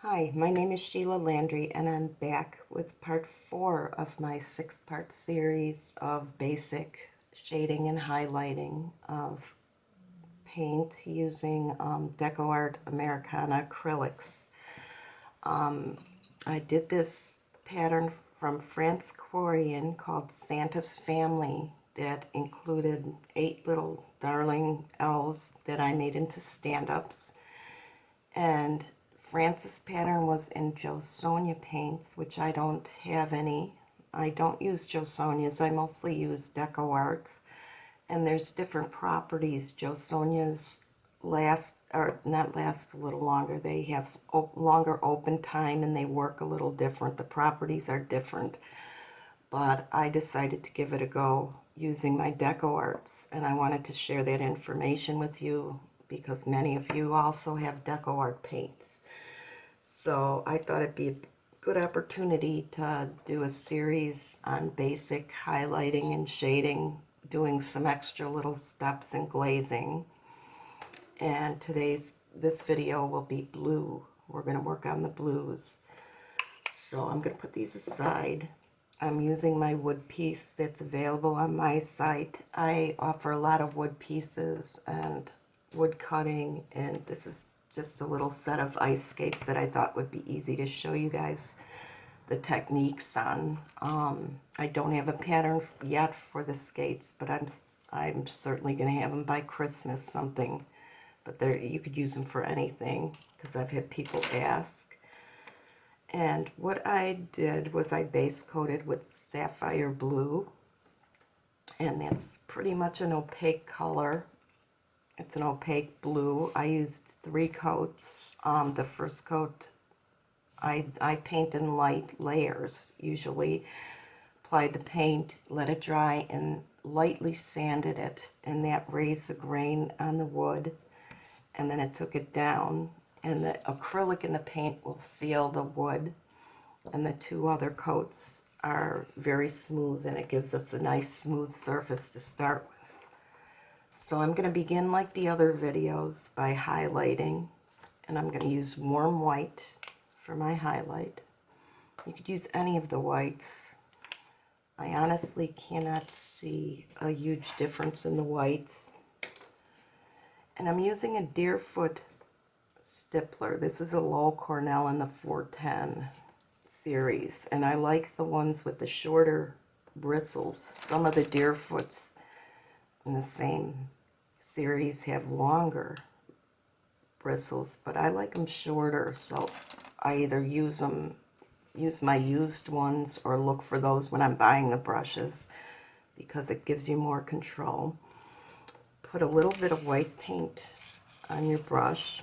Hi, my name is Sheila Landry, and I'm back with part 4 of my 6-part series of basic shading and highlighting of paint using DecoArt Americana Acrylics. I did this pattern from France Quirion called Santa's Family that included 8 little darling elves that I made into stand-ups. And France's pattern was in Jo Sonja paints, which I don't have any. I don't use Jo Sonja's, I mostly use DecoArts. And there's different properties. Jo Sonja's last, or not last a little longer, they have longer open time and they work a little different. The properties are different. But I decided to give it a go using my DecoArts, and I wanted to share that information with you because many of you also have DecoArt paints. So I thought it'd be a good opportunity to do a series on basic highlighting and shading, doing some extra little steps in glazing. And this video will be blue. We're going to work on the blues. So I'm going to put these aside. I'm using my wood piece that's available on my site. I offer a lot of wood pieces and wood cutting, and this is just a little set of ice skates that I thought would be easy to show you guys the techniques on. I don't have a pattern yet for the skates, but I'm certainly going to have them by Christmas something. But you could use them for anything because I've had people ask. And what I did was I base coated with Sapphire blue, and that's pretty much an opaque color. It's an opaque blue. I used 3 coats. The first coat I paint in light layers usually. Applied the paint, let it dry, and lightly sanded it, and that raised the grain on the wood. And then it took it down, and the acrylic in the paint will seal the wood, and the 2 other coats are very smooth, and it gives us a nice smooth surface to start with. So I'm going to begin like the other videos by highlighting, and I'm going to use warm white for my highlight. You could use any of the whites. I honestly cannot see a huge difference in the whites. And I'm using a Deerfoot stipler. This is a Low Cornell in the 410 series, and I like the ones with the shorter bristles. Some of the Deerfoots in the same series have longer bristles, but I like them shorter, so I either use my used ones or look for those when I'm buying the brushes because it gives you more control. Put a little bit of white paint on your brush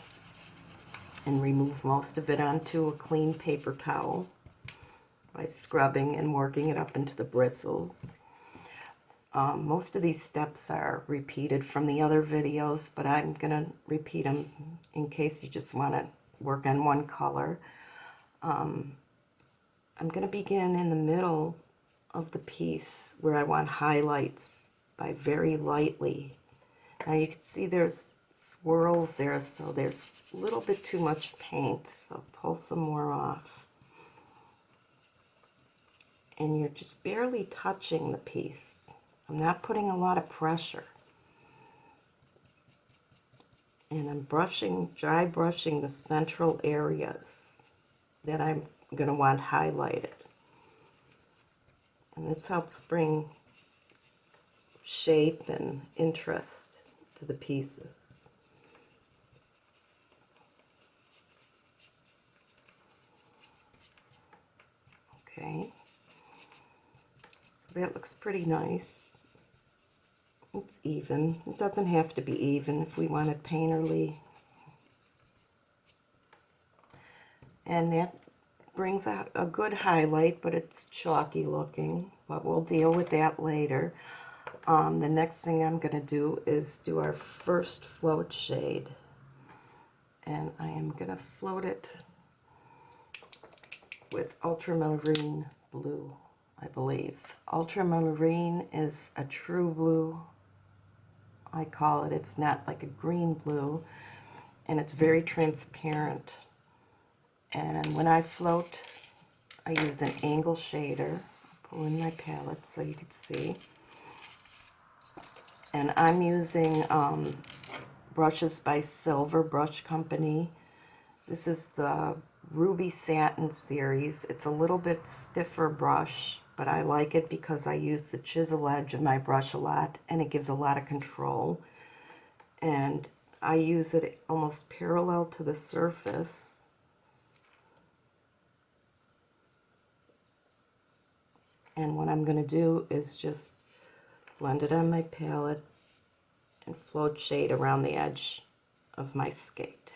and remove most of it onto a clean paper towel by scrubbing and working it up into the bristles. Most of these steps are repeated from the other videos, but I'm going to repeat them in case you just want to work on one color. I'm going to begin in the middle of the piece where I want highlights by very lightly. Now you can see there's swirls there, so there's a little bit too much paint, so pull some more off. And you're just barely touching the piece. I'm not putting a lot of pressure. And I'm dry brushing the central areas that I'm going to want highlighted. And this helps bring shape and interest to the pieces. Okay. So that looks pretty nice. It's even. It doesn't have to be even if we want it painterly. And that brings out a good highlight, but it's chalky looking. But we'll deal with that later. The next thing I'm going to do is do our first float shade. And I am going to float it with Ultramarine blue, I believe. Ultramarine is a true blue, I call it. It's not like a green blue, and it's very transparent. And when I float, I use an angle shader. I'll pull in my palette so you can see. And I'm using brushes by Silver Brush Company. This is the Ruby Satin series. It's a little bit stiffer brush, but I like it because I use the chisel edge of my brush a lot, and it gives a lot of control. And I use it almost parallel to the surface. And what I'm going to do is just blend it on my palette and float shade around the edge of my skate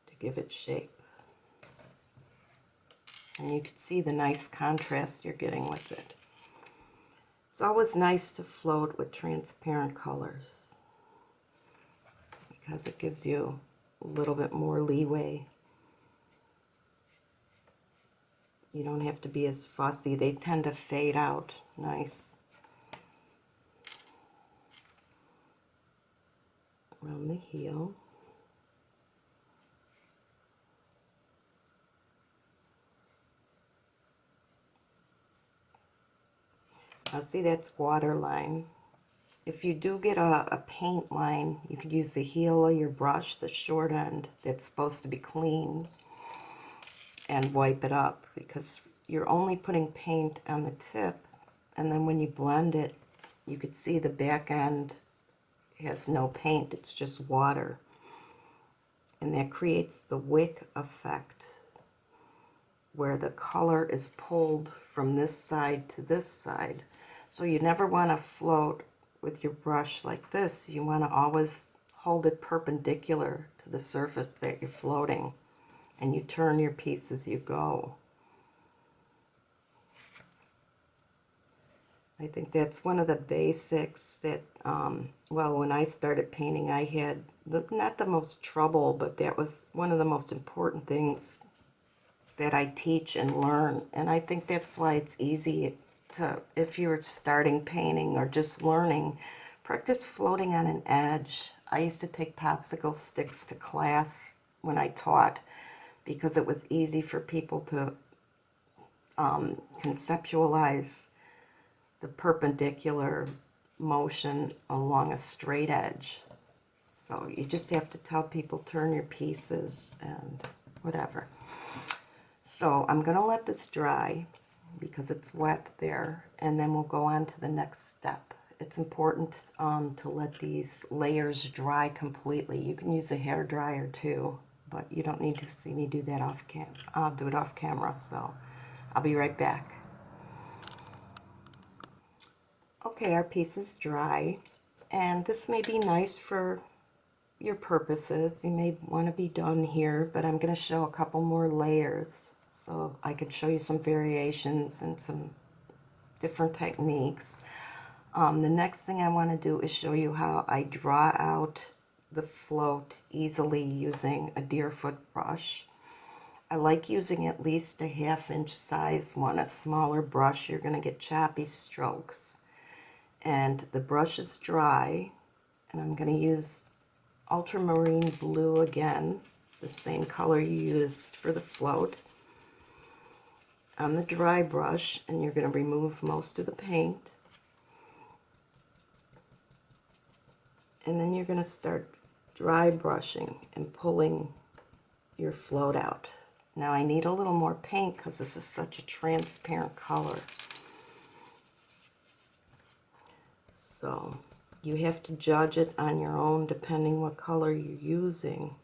to give it shape. And you can see the nice contrast you're getting with it. It's always nice to float with transparent colors because it gives you a little bit more leeway. You don't have to be as fussy. They tend to fade out nice around the heel. Now see, that's waterline. If you do get a paint line, you could use the heel of your brush, the short end that's supposed to be clean, and wipe it up, because you're only putting paint on the tip, and then when you blend it, you could see the back end has no paint, it's just water. And that creates the wick effect, where the color is pulled from this side to this side. So you never want to float with your brush like this. You want to always hold it perpendicular to the surface that you're floating, and you turn your piece as you go. I think that's one of the basics that, well, when I started painting, I had not the most trouble, but that was one of the most important things that I teach and learn. And I think that's why it's easy to, if you're starting painting or just learning, practice floating on an edge. I used to take popsicle sticks to class when I taught because it was easy for people to conceptualize the perpendicular motion along a straight edge. So you just have to tell people, turn your pieces and whatever. So I'm going to let this dry because it's wet there, and then we'll go on to the next step. It's important to let these layers dry completely. You can use a hair dryer too, but you don't need to see me do that off cam. I'll do it off camera, so I'll be right back. Okay, our piece is dry, and this may be nice for your purposes. You may want to be done here, but I'm going to show a couple more layers so I can show you some variations and some different techniques. The next thing I want to do is show you how I draw out the float easily using a deerfoot brush. I like using at least a 1/2 inch size one. A smaller brush, you're going to get choppy strokes. And the brush is dry, and I'm going to use Ultramarine blue again, the same color you used for the float, on the dry brush, and you're going to remove most of the paint. And then you're going to start dry brushing and pulling your float out. Now I need a little more paint because this is such a transparent color. So you have to judge it on your own depending what color you're using.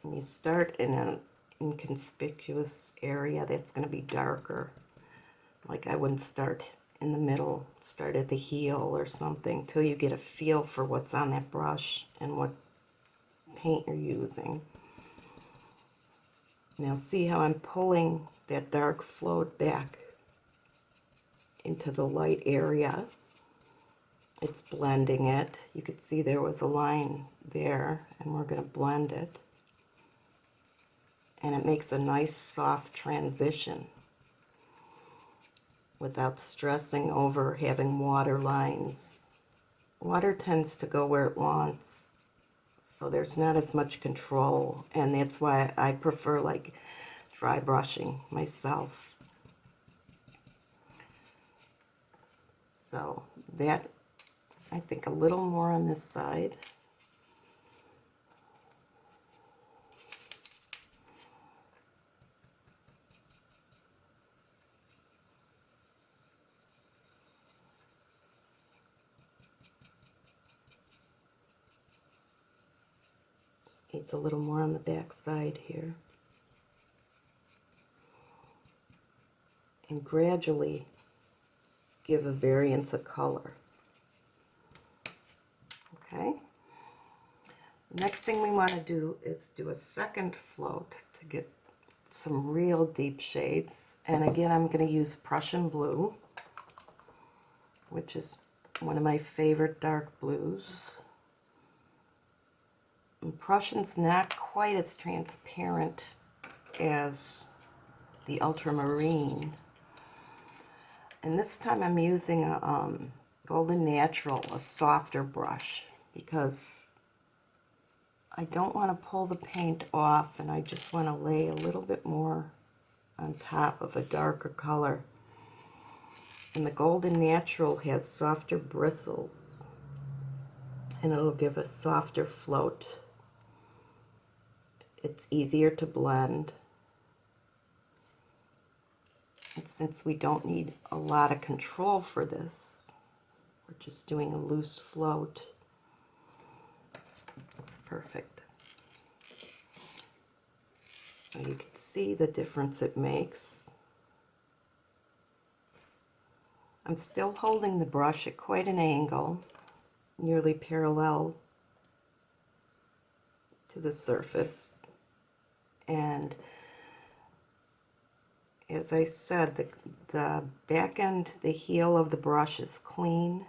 And you start in an inconspicuous area that's going to be darker. Like I wouldn't start in the middle, start at the heel or something, till you get a feel for what's on that brush and what paint you're using. Now see how I'm pulling that dark float back into the light area. It's blending it. You could see there was a line there, and we're going to blend it. And it makes a nice soft transition without stressing over having water lines. Water tends to go where it wants, so there's not as much control, and that's why I prefer like dry brushing myself. So that, I think a little more on this side. Needs a little more on the back side here. And gradually give a variance of color. Okay. Next thing we want to do is do a second float to get some real deep shades. And again, I'm going to use Prussian blue, which is one of my favorite dark blues. And Prussian's not quite as transparent as the Ultramarine. And this time I'm using a Golden Natural, a softer brush, because I don't want to pull the paint off, and I just want to lay a little bit more on top of a darker color. And the Golden Natural has softer bristles, and it'll give a softer float. It's easier to blend. And since we don't need a lot of control for this, we're just doing a loose float. It's perfect. So you can see the difference it makes. I'm still holding the brush at quite an angle, nearly parallel to the surface. And as I said, the back end, the heel of the brush is clean.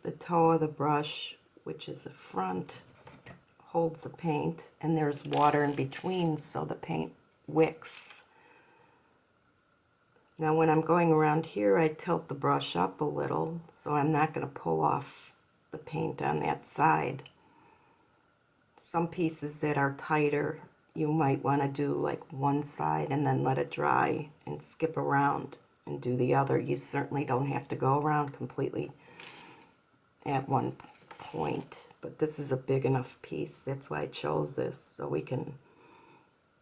The toe of the brush, which is the front, holds the paint, and there's water in between so the paint wicks. Now when I'm going around here, I tilt the brush up a little, so I'm not going to pull off the paint on that side. Some pieces that are tighter, you might want to do like one side and then let it dry and skip around and do the other. You certainly don't have to go around completely at one point, but this is a big enough piece. That's why I chose this, so we can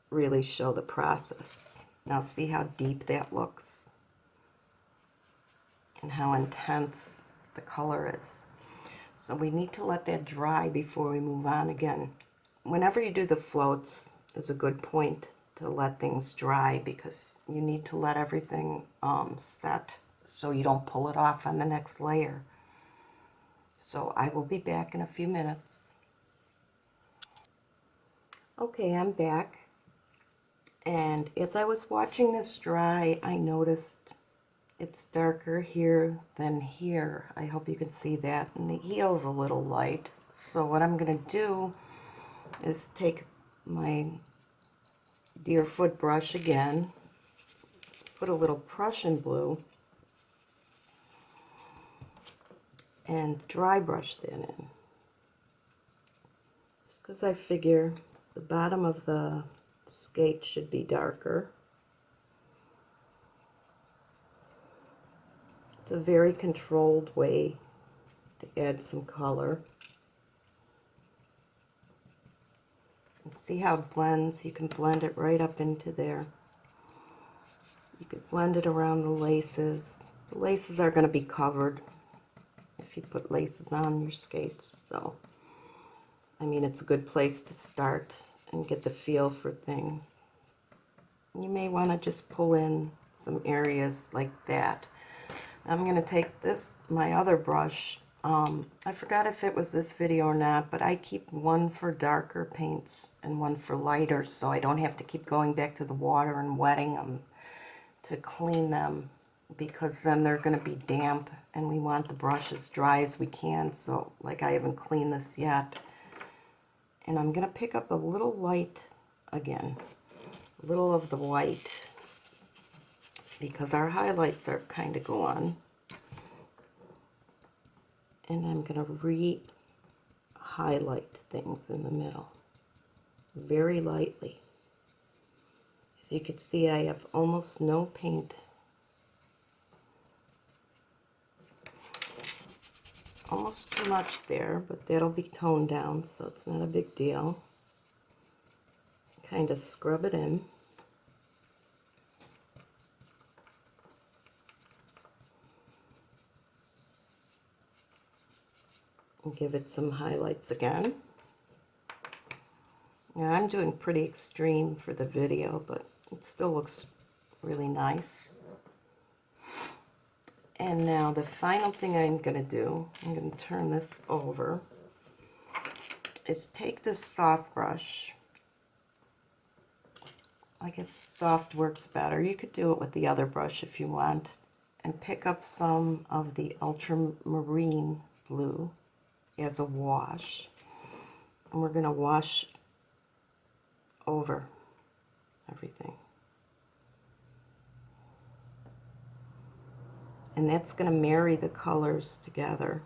really show the process. Now see how deep that looks and how intense the color is. So we need to let that dry before we move on again. Whenever you do the floats, is a good point to let things dry, because you need to let everything set so you don't pull it off on the next layer. So I will be back in a few minutes. Okay, I'm back. And as I was watching this dry, I noticed it's darker here than here. I hope you can see that. And the heel's a little light. So what I'm going to do is take my Deerfoot brush again, put a little Prussian blue, and dry brush that in. Just because I figure the bottom of the skate should be darker. It's a very controlled way to add some color. And see how it blends? You can blend it right up into there. You could blend it around the laces. The laces are going to be covered if you put laces on your skates. So, I mean, it's a good place to start and get the feel for things. You may want to just pull in some areas like that. I'm going to take this, my other brush. I forgot if it was this video or not, but I keep one for darker paints and one for lighter, so I don't have to keep going back to the water and wetting them to clean them, because then they're going to be damp and we want the brush as dry as we can. So like, I haven't cleaned this yet, and I'm going to pick up a little light again, a little of the white, because our highlights are kind of gone. And I'm going to highlight things in the middle, very lightly. As you can see, I have almost no paint. Almost too much there, but that'll be toned down, so it's not a big deal. Kind of scrub it in. And give it some highlights again. Now I'm doing pretty extreme for the video, but it still looks really nice. And now the final thing I'm going to do, I'm going to turn this over, is take this soft brush. I guess soft works better. You could do it with the other brush if you want. And pick up some of the Ultramarine blue as a wash. And we're going to wash over everything. And that's going to marry the colors together.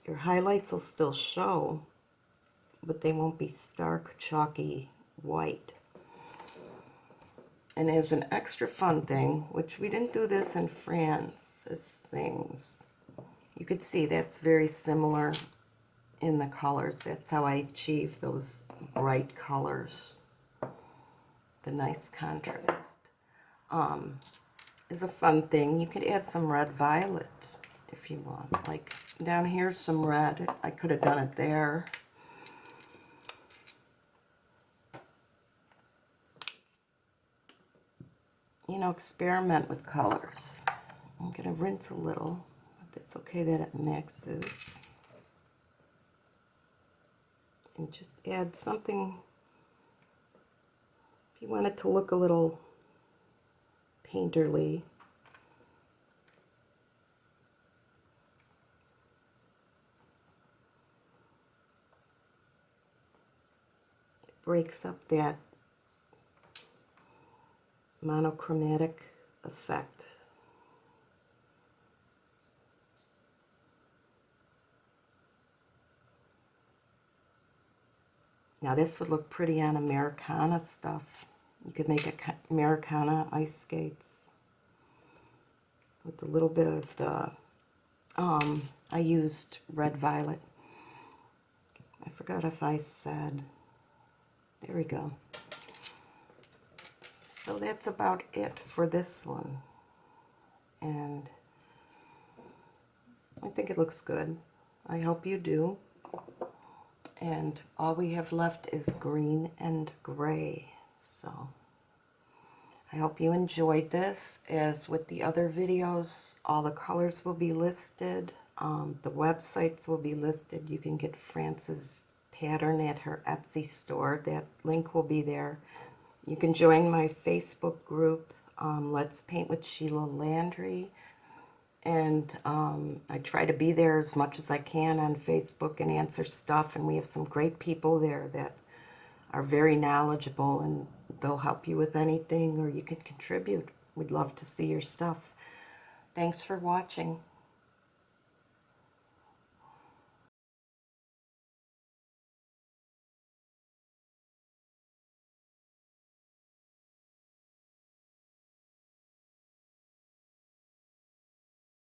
Your highlights will still show, but they won't be stark, chalky white. And as an extra fun thing, which we didn't do this in France's things, you could see that's very similar in the colors. That's how I achieve those bright colors, the nice contrast. Is a fun thing. You could add some red violet if you want. Like down here, some red. I could have done it there. You know, experiment with colors. I'm going to rinse a little, but it's okay that it mixes. And just add something, if you want it to look a little painterly. It breaks up that monochromatic effect. Now this would look pretty on Americana stuff. You could make Americana ice skates with a little bit of the, I used red violet. I forgot if I said, there we go. So that's about it for this one. And I think it looks good. I hope you do. And all we have left is green and gray. So I hope you enjoyed this. As with the other videos, all the colors will be listed. The websites will be listed. You can get France's pattern at her Etsy store. That link will be there. You can join my Facebook group, Let's Paint with Sheila Landry. And I try to be there as much as I can on Facebook and answer stuff. And we have some great people there that are very knowledgeable, and they'll help you with anything, or you can contribute. We'd love to see your stuff. Thanks for watching.